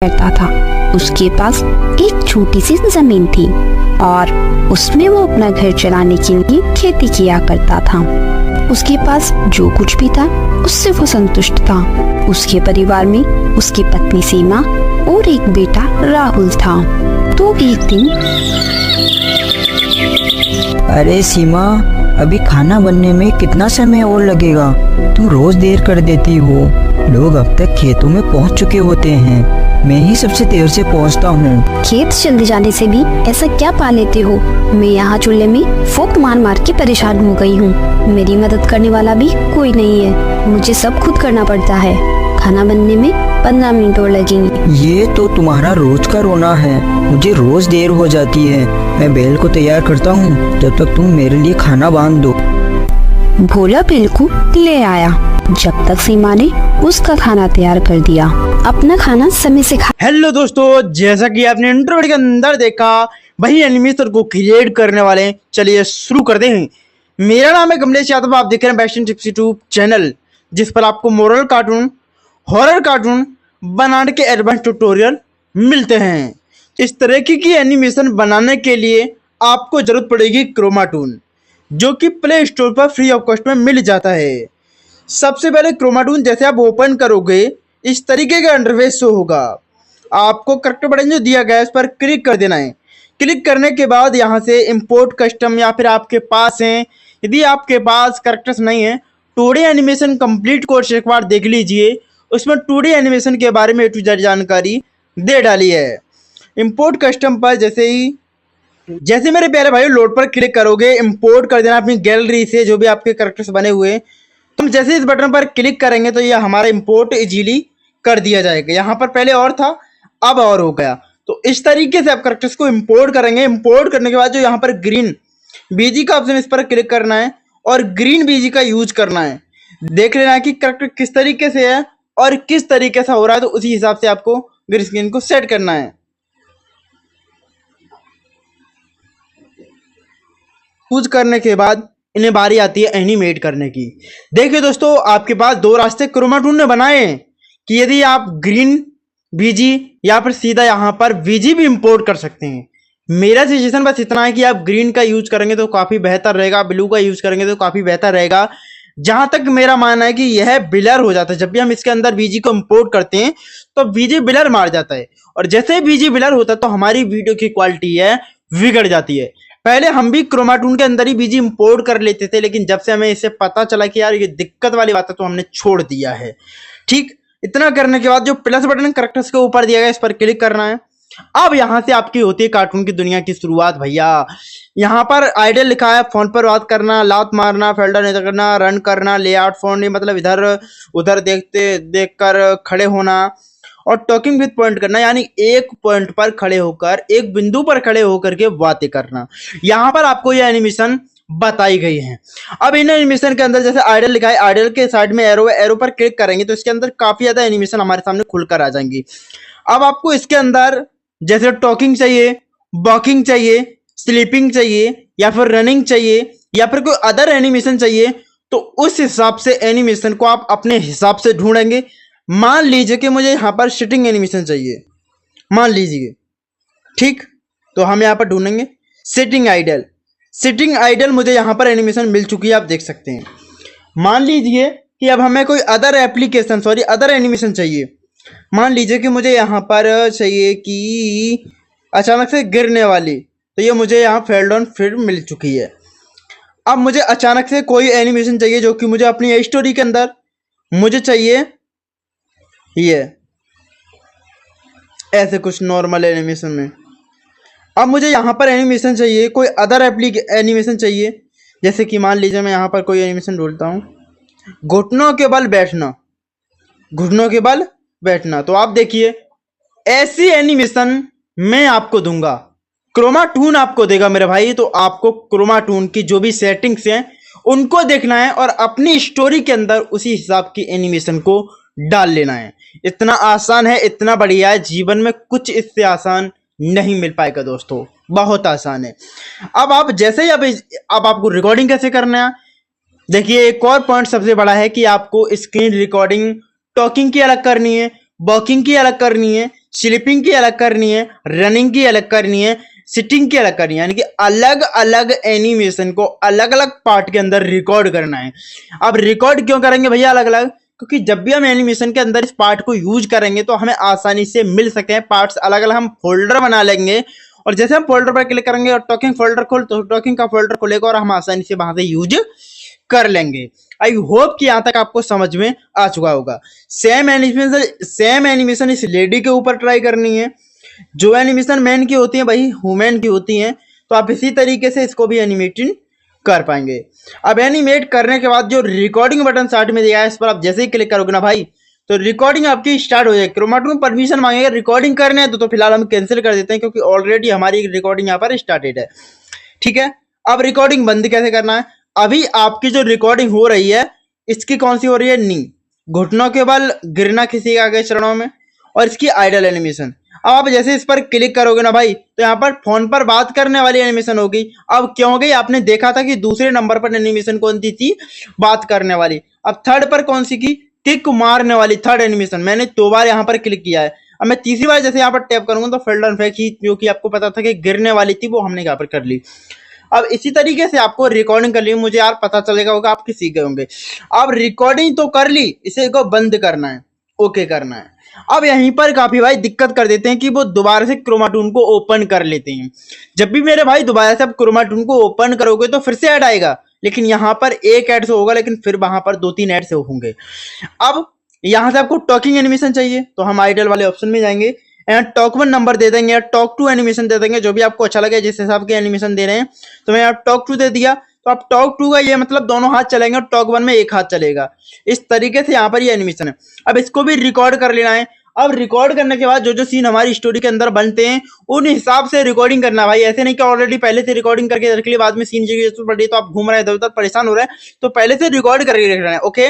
करता था। उसके पास एक छोटी सी जमीन थी और उसमें वो अपना घर चलाने के लिए खेती किया करता था। उसके पास जो कुछ भी था उससे वो संतुष्ट था। उसके परिवार में उसकी पत्नी सीमा और एक बेटा राहुल था। तो एक दिन, अरे सीमा, अभी खाना बनने में कितना समय और लगेगा? तुम रोज देर कर देती हो। लोग अब तक खेतों में पहुंच चुके होते हैं, मैं ही सबसे देर से पहुंचता हूँ। खेत जल्दी जाने से भी ऐसा क्या पा लेते हो? मैं यहाँ चूल्हे में फूंक मार मार के परेशान हो गई हूँ। मेरी मदद करने वाला भी कोई नहीं है, मुझे सब खुद करना पड़ता है। खाना बनने में 15 मिनट और लगेंगे। ये तो तुम्हारा रोज का रोना है। मुझे रोज देर हो जाती है। मैं बैल को तैयार करता हूँ, जब तक तुम मेरे लिए खाना बांध दो। भोला बैल को ले आया। जब तक सीमा ने उसका खाना तैयार कर दिया, अपना खाना समय से खा। हेलो दोस्तों, जैसा कि आपने इंट्रो के अंदर देखा, वही एनिमेशन को क्रिएट करने वाले हैं। चलिए शुरू करते हैं। मेरा नाम है कमलेश यादव, आप देख रहे हैं best in tips YouTube channel, जिस पर आपको मोरल कार्टून, हॉरर कार्टून बनाने के एडवांस ट्यूटोरियल मिलते हैं। इस तरह की एनिमेशन बनाने के लिए आपको जरूरत पड़ेगी क्रोमाटून, जो कि प्ले स्टोर पर फ्री ऑफ कॉस्ट में मिल जाता है। सबसे पहले क्रोमाटून जैसे आप ओपन करोगे, इस तरीके का इंटरफेस शो होगा। आपको करेक्टर बटन जो दिया गया है, इस पर क्लिक कर देना है। क्लिक करने के बाद यहाँ से इंपोर्ट कस्टम, या फिर आपके पास हैं, यदि आपके पास करेक्टर्स नहीं है, 2D एनिमेशन कंप्लीट कोर्स एक बार देख लीजिए। उसमें 2D एनिमेशन के बारे में A to Z जानकारी दे डाली है। इंपोर्ट कस्टम पर जैसे मेरे प्यारे भाई लोड पर क्लिक करोगे, इंपोर्ट कर देना अपनी गैलरी से जो भी आपके करेक्टर्स बने हुए। हम जैसे इस बटन पर क्लिक करेंगे तो ये हमारा इंपोर्ट इजीली कर दिया जाएगा। यहाँ पर पहले और था, अब और हो गया। तो इस तरीके से आप करेक्टर्स को इंपोर्ट करेंगे। इंपोर्ट करने के बाद जो यहाँ पर ग्रीन बीजी का ऑप्शन, इस पर क्लिक करना है और ग्रीन बीजी का यूज करना है। देख लेना है कि करेक्टर किस तरीके से है और किस तरीके से हो रहा है, तो उसी हिसाब से आपको ग्रीन स्क्रीन को सेट करना है। यूज करने के बाद इन्हें बारी आती है एनिमेट करने की। देखिए दोस्तों, आपके पास दो रास्ते क्रोमाटून ने बनाए हैं कि यदि आप ग्रीन बीजी या फिर सीधा यहाँ पर बीजी भी इंपोर्ट कर सकते हैं। मेरा सजेशन बस इतना है कि आप ग्रीन का यूज करेंगे तो काफी बेहतर रहेगा, ब्लू का यूज करेंगे तो काफी बेहतर रहेगा। जहां तक मेरा मानना है कि यह बिलर हो जाता है। जब भी हम इसके अंदर बीजी को इंपोर्ट करते हैं तो बीजी बिलर मार जाता है, और जैसे ही बीजी बिलर होता है तो हमारी वीडियो की क्वालिटी है बिगड़ जाती है। पहले हम भी क्रोमाटून के अंदर ही बीजी इंपोर्ट कर लेते थे, लेकिन जब से हमें इससे पता चला कि यार ये दिक्कत वाली बात है तो हमने छोड़ दिया है। ठीक, इतना करने के बाद जो प्लस बटन करेक्टर्स के ऊपर दिया गया, इस पर क्लिक करना है। अब यहां से आपकी होती है कार्टून की दुनिया की शुरुआत भैया। यहाँ पर आइडियल लिखा है, फोन पर बात करना, लात मारना, फेल्डर नहीं करना, रन करना, लेआउट फोन नहीं मतलब इधर उधर देखकर खड़े होना, और टॉकिंग विद पॉइंट करना, यानी एक पॉइंट पर खड़े होकर, एक बिंदु पर खड़े होकर के बातें करना। यहाँ पर आपको ये एनिमेशन बताई गई है। अब इन एनिमेशन के अंदर जैसे आइडियल लिखा है, आइडियल के साइड में एरो है, एरो पर क्लिक करेंगे तो इसके अंदर काफी ज्यादा एनिमेशन हमारे सामने खुलकर आ जाएंगी। अब आपको इसके अंदर जैसे टॉकिंग चाहिए, वॉकिंग चाहिए, स्लीपिंग चाहिए, या फिर रनिंग चाहिए, या फिर कोई अदर एनिमेशन चाहिए, तो उस हिसाब से एनिमेशन को आप अपने हिसाब से ढूंढेंगे। मान लीजिए कि मुझे यहाँ पर सिटिंग एनिमेशन चाहिए, मान लीजिए, ठीक, तो हम यहाँ पर ढूंढेंगे सिटिंग आइडल। सिटिंग आइडल मुझे यहाँ पर एनिमेशन मिल चुकी है, आप देख सकते हैं। मान लीजिए कि अब हमें कोई other application, sorry other animation चाहिए। मान लीजिए कि मुझे यहाँ पर चाहिए कि अचानक से गिरने वाली, तो ये मुझे यहाँ फेल डाउन फिर मिल चुकी है। अब मुझे अचानक से कोई एनिमेशन चाहिए जो कि मुझे अपनी स्टोरी के अंदर मुझे चाहिए ये ऐसे कुछ नॉर्मल एनिमेशन में। अब मुझे यहाँ पर एनिमेशन चाहिए, कोई अदर एनिमेशन चाहिए, जैसे कि मान लीजिए मैं यहाँ पर कोई एनिमेशन ढूंढता हूँ, घुटनों के बल बैठना, घुटनों के बल बैठना। तो आप देखिए, ऐसी एनिमेशन मैं आपको दूंगा, क्रोमाटून आपको देगा मेरे भाई। तो आपको क्रोमाटून की जो भी सेटिंग्स हैं उनको देखना है और अपनी स्टोरी के अंदर उसी हिसाब की एनिमेशन को डाल लेना है। इतना आसान है, इतना बढ़िया है, जीवन में कुछ इससे आसान नहीं मिल पाएगा दोस्तों, बहुत आसान है। अब आप जैसे ही अब आपको रिकॉर्डिंग कैसे करना है, देखिए एक और पॉइंट सबसे बड़ा है कि आपको स्क्रीन रिकॉर्डिंग टॉकिंग की अलग करनी है, वॉकिंग की अलग करनी है, स्लीपिंग की अलग करनी है, रनिंग की अलग करनी है, सिटिंग की अलग करनी है, यानी कि अलग अलग एनिमेशन को अलग अलग पार्ट के अंदर रिकॉर्ड करना है। अब रिकॉर्ड क्यों करेंगे भैया अलग अलग? क्योंकि जब भी हम एनिमेशन के अंदर इस पार्ट को यूज करेंगे तो हमें आसानी से मिल सके। पार्ट्स अलग अलग हम फोल्डर बना लेंगे और जैसे हम फोल्डर पर क्लिक करेंगे और टॉकिंग फोल्डर खोल तो टॉकिंग का फोल्डर खोलेगा और हम आसानी से वहां से यूज कर लेंगे। आई होप कि यहां तक आपको समझ में आ चुका होगा। सेम एनिमेशन इस लेडी के ऊपर ट्राई करनी है। जो एनिमेशन मैन की होती है वही वुमेन की होती है, तो आप इसी तरीके से इसको भी एनिमेटिंग कर पाएंगे। अब एनिमेट करने के बाद जो रिकॉर्डिंग बटन साइड में दिया है इस पर आप जैसे ही क्लिक करोगे ना भाई तो रिकॉर्डिंग आपकी स्टार्ट हो जाएगी। क्रोमा टूल परमिशन मांगेगा रिकॉर्डिंग करने है तो फिलहाल हम कैंसिल कर देते हैं क्योंकि ऑलरेडी हमारी रिकॉर्डिंग यहाँ पर स्टार्टेड है। ठीक है, अब रिकॉर्डिंग बंद कैसे करना है? अभी आपकी जो रिकॉर्डिंग हो रही है इसकी कौन सी हो रही है? नी, घुटनों के बल गिरना किसी के आगे चरणों में, और इसकी आइडल एनिमेशन। अब आप जैसे इस पर क्लिक करोगे ना भाई तो यहाँ पर फोन पर बात करने वाली एनिमेशन होगी। अब क्यों हो गई? आपने देखा था कि दूसरे नंबर पर एनिमेशन कौन सी थी? बात करने वाली। अब थर्ड पर कौन सी की? किक मारने वाली थर्ड एनिमेशन। मैंने 2 बार यहाँ पर क्लिक किया है। अब मैं तीसरी बार जैसे यहाँ पर टैप करूंगा तो फिल्ड एंड की जो कि आपको पता था कि गिरने वाली थी वो हमने यहाँ पर कर ली। अब इसी तरीके से आपको रिकॉर्डिंग कर ली, मुझे यार पता चलेगा होगा आप सीख गए होंगे। अब रिकॉर्डिंग तो कर ली, इसे को बंद करना है, ओके करना है। अब यहीं पर काफी भाई दिक्कत कर देते हैं कि वो दोबारा से क्रोमा टूल को ओपन कर लेते हैं। जब भी मेरे भाई दोबारा से आप क्रोमा टूल को ओपन करोगे तो फिर से ऐड आएगा, लेकिन यहाँ पर एक ऐड से होगा लेकिन फिर वहां पर 2-3 ऐड से होंगे। अब यहाँ से आपको टॉकिंग एनिमेशन चाहिए तो हम आइडल वाले ऑप्शन में जाएंगे, टॉक 1 नंबर दे देंगे या टॉक 2 एनिमेशन दे देंगे, जो भी आपको अच्छा लगे जिस हिसाब के एनिमेशन दे रहे हैं। तो मैं यहाँ टॉक 2 दे दिया तो आप टॉक 2 का ये मतलब दोनों हाथ चलेंगे और टॉक 1 में एक हाथ चलेगा। इस तरीके से यहाँ पर ये एनिमेशन है। अब इसको भी रिकॉर्ड कर लेना है। अब रिकॉर्ड करने के बाद जो जो सीन हमारी स्टोरी के अंदर बनते हैं उन हिसाब से रिकॉर्डिंग करना भाई। ऐसे नहीं कि ऑलरेडी पहले से रिकॉर्डिंग करके रख लिया, बाद में सीन की जरूरत पड़ी तो आप घूम रहे हैं इधर उधर परेशान हो रहे हैं, तो पहले से रिकॉर्ड करके रख रहे हैं। ओके,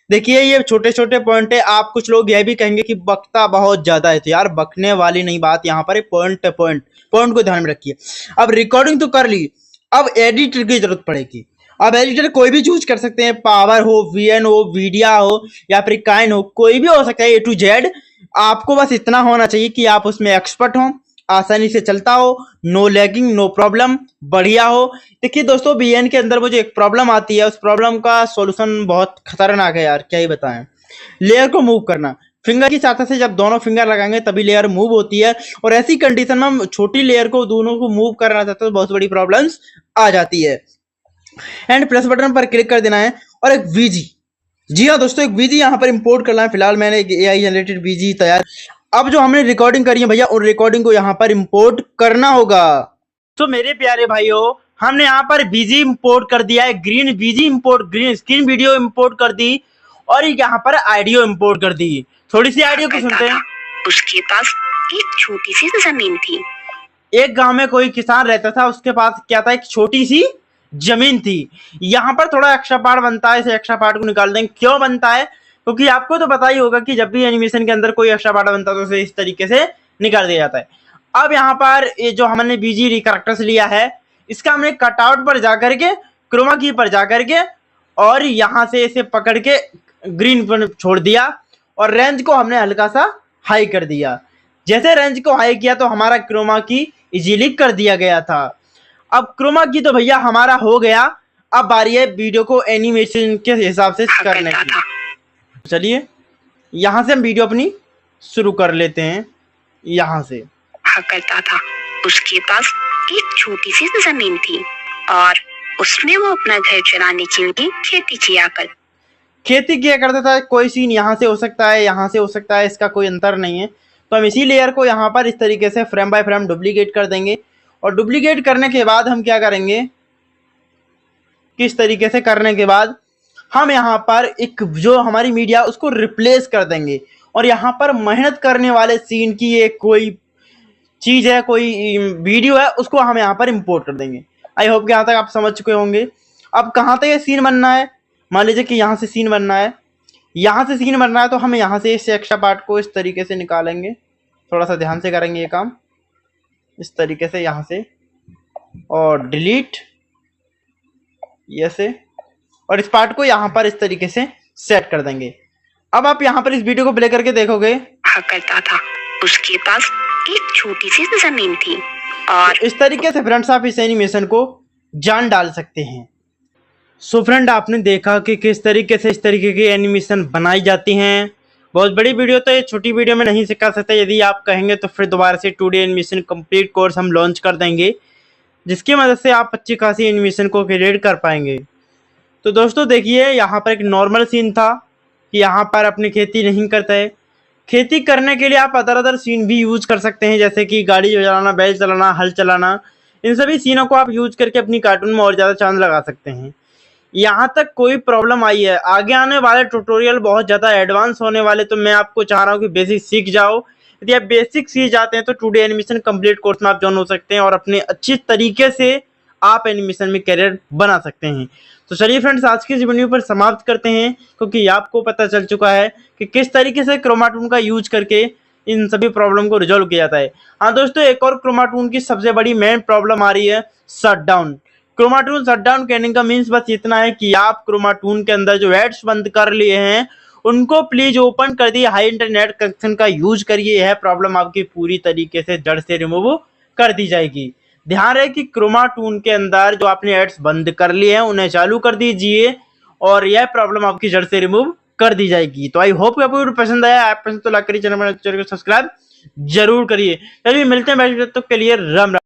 देखिए ये छोटे छोटे पॉइंट है। आप कुछ लोग यह भी कहेंगे कि बकता बहुत ज्यादा है, तो यार बकने वाली नहीं बात, यहाँ पर पॉइंट पॉइंट को ध्यान में रखिए। अब रिकॉर्डिंग तो कर ली, अब एडिटर की जरूरत पड़ेगी। अब एडिटर कोई भी चूज कर सकते हैं, पावर हो, वीएन हो, वीडिया हो या फिर काइन हो, कोई भी हो सकता है, A to Z। आपको बस इतना होना चाहिए कि आप उसमें एक्सपर्ट हो, आसानी से चलता हो, नो लैगिंग, नो प्रॉब्लम, बढ़िया हो। देखिए दोस्तों वीएन के अंदर वो जो एक प्रॉब्लम आती है उस प्रॉब्लम का सॉल्यूशन बहुत खतरनाक है यार, क्या ही बताएं। लेयर को मूव करना, फिंगर की सहायता से जब दोनों फिंगर लगाएंगे तभी लेयर मूव होती है, और ऐसी कंडीशन में हम छोटी लेयर को दोनों को मूव करना चाहते हैं तो बहुत बड़ी प्रॉब्लम्स आ जाती है। एंड प्रेस बटन पर क्लिक कर देना है और एक वीजी, जी हाँ दोस्तों, एक वीजी यहाँ पर इंपोर्ट करना है। फिलहाल मैंने एक AI जनरेटेड वीजी तैयार। अब जो हमने रिकॉर्डिंग करी है भैया उन रिकॉर्डिंग को यहाँ पर इंपोर्ट करना होगा। तो मेरे प्यारे भाइयों हमने यहाँ पर वीजी इंपोर्ट कर दिया है, ग्रीन वीजी import, green screen video import कर दी और यहाँ पर ऑडियो इंपोर्ट कर दी। थोड़ी सी ऑडियो को सुनते हैं। उसके पास एक छोटी सी जमीन थी। एक गांव में कोई किसान रहता था, उसके पास क्या था? एक छोटी सी जमीन थी। यहाँ पर थोड़ा एक्स्ट्रा पार्ट बनता है, इसे एक्स्ट्रा पार्ट को निकाल देंगे। क्यों बनता है? क्योंकि आपको तो पता ही होगा कि जब भी एनिमेशन के अंदर कोई एक्स्ट्रा पार्ट बनता है तो उसे इस तरीके से निकाल दिया जाता है। अब यहाँ पर ये जो हमने बीजी कैरेक्टर्स लिया है इसका हमने कटआउट पर जाकर के क्रोमा की पर जाकर के और यहाँ से इसे पकड़ के ग्रीन पर छोड़ दिया और रेंज को हमने हल्का सा हाई कर दिया। जैसे रेंज को हाई किया तो हमारा क्रोमा की इजीली कर दिया गया था। अब क्रोमा की तो भैया हमारा हो गया। अब बारी है वीडियो को एनिमेशन के हिसाब से करने की। चलिए यहाँ से हम वीडियो अपनी शुरू कर लेते हैं। यहाँ से करता था, उसके पास एक छोटी सी जमीन थी और उसमें वो अपना घर चलाने के लिए खेती किया करता था। कोई सीन यहाँ से हो सकता है, यहाँ से हो सकता है, इसका कोई अंतर नहीं है। तो हम इसी लेयर को यहाँ पर इस तरीके से फ्रेम बाय फ्रेम डुप्लीकेट कर देंगे और डुप्लीकेट करने के बाद हम क्या करेंगे, किस तरीके से करने के बाद हम यहाँ पर एक जो हमारी मीडिया उसको रिप्लेस कर देंगे और यहाँ पर मेहनत करने वाले सीन की एक कोई चीज है, कोई वीडियो है, उसको हम यहाँ पर इंपोर्ट कर देंगे। आई होप कि यहाँ तक आप समझ चुके होंगे। अब कहाँ तक ये सीन बनना है, मान लीजिए कि यहाँ से सीन बनना है, यहाँ से सीन बनना है तो हम यहाँ से इस एक्स्ट्रा पार्ट को इस तरीके से निकालेंगे। थोड़ा सा ध्यान से करेंगे ये काम, इस तरीके से यहाँ से और डिलीट ये से, और इस पार्ट को यहाँ पर इस तरीके से सेट कर देंगे। अब आप यहाँ पर इस वीडियो को प्ले करके देखोगे। करता था, उसके पास एक छोटी सी जमीन थी और इस तरीके से फ्रेंड्स आप इस एनिमेशन को जान डाल सकते हैं। सो फ्रेंड आपने देखा कि किस तरीके से इस तरीके की एनिमेशन बनाई जाती हैं। बहुत बड़ी वीडियो तो ये छोटी वीडियो में नहीं सिखा सकते, यदि आप कहेंगे तो फिर दोबारा से 2D एनिमेशन कंप्लीट कोर्स हम लॉन्च कर देंगे, जिसकी मदद से आप अच्छी खासी एनिमेशन को क्रिएट कर पाएंगे। तो दोस्तों देखिए, यहाँ पर एक नॉर्मल सीन था कि यहाँ पर अपनी खेती नहीं करता है। खेती करने के लिए आप अदर अदर सीन भी यूज कर सकते हैं, जैसे कि गाड़ी चलाना, बैल चलाना, हल चलाना। इन सभी सीनों को आप यूज करके अपनी कार्टून में और ज़्यादा चांद लगा सकते हैं। यहाँ तक कोई प्रॉब्लम आई है, आगे आने वाले ट्यूटोरियल बहुत ज़्यादा एडवांस होने वाले, तो मैं आपको चाह रहा हूँ कि बेसिक सीख जाओ। यदि आप बेसिक सीख जाते हैं तो 2D एनिमेशन कंप्लीट कोर्स में आप ज्वाइन हो सकते हैं और अपने अच्छी तरीके से आप एनिमेशन में करियर बना सकते हैं। तो चलिए फ्रेंड्स, आज की इस वीडियो पर समाप्त करते हैं, क्योंकि आपको पता चल चुका है कि किस तरीके से क्रोमाटून का यूज करके इन सभी प्रॉब्लम को रिजॉल्व किया जाता है। हाँ दोस्तों, एक और क्रोमाटून की सबसे बड़ी मेन प्रॉब्लम आ रही है, शटडाउन। क्रोमाटून शटडाउन कहने का मीन्स बस इतना है कि आप क्रोमाटून के अंदर जो एड्स बंद कर लिए हैं उनको प्लीज ओपन कर दिए, हाई इंटरनेट कनेक्शन का यूज करिए। यह प्रॉब्लम आपकी पूरी तरीके से जड़ से रिमूव कर दी जाएगी। ध्यान रहे कि क्रोमाटून के अंदर जो आपने एड्स बंद कर लिए हैं उन्हें चालू कर दीजिए और यह प्रॉब्लम आपकी जड़ से रिमूव कर दी जाएगी। तो आई होप आपको वीडियो पसंद आया। आप पसंद तो लाइक करिए, चैनल को सब्सक्राइब जरूर करिए। चलिए मिलते हैं, तब तक के लिए राम राम।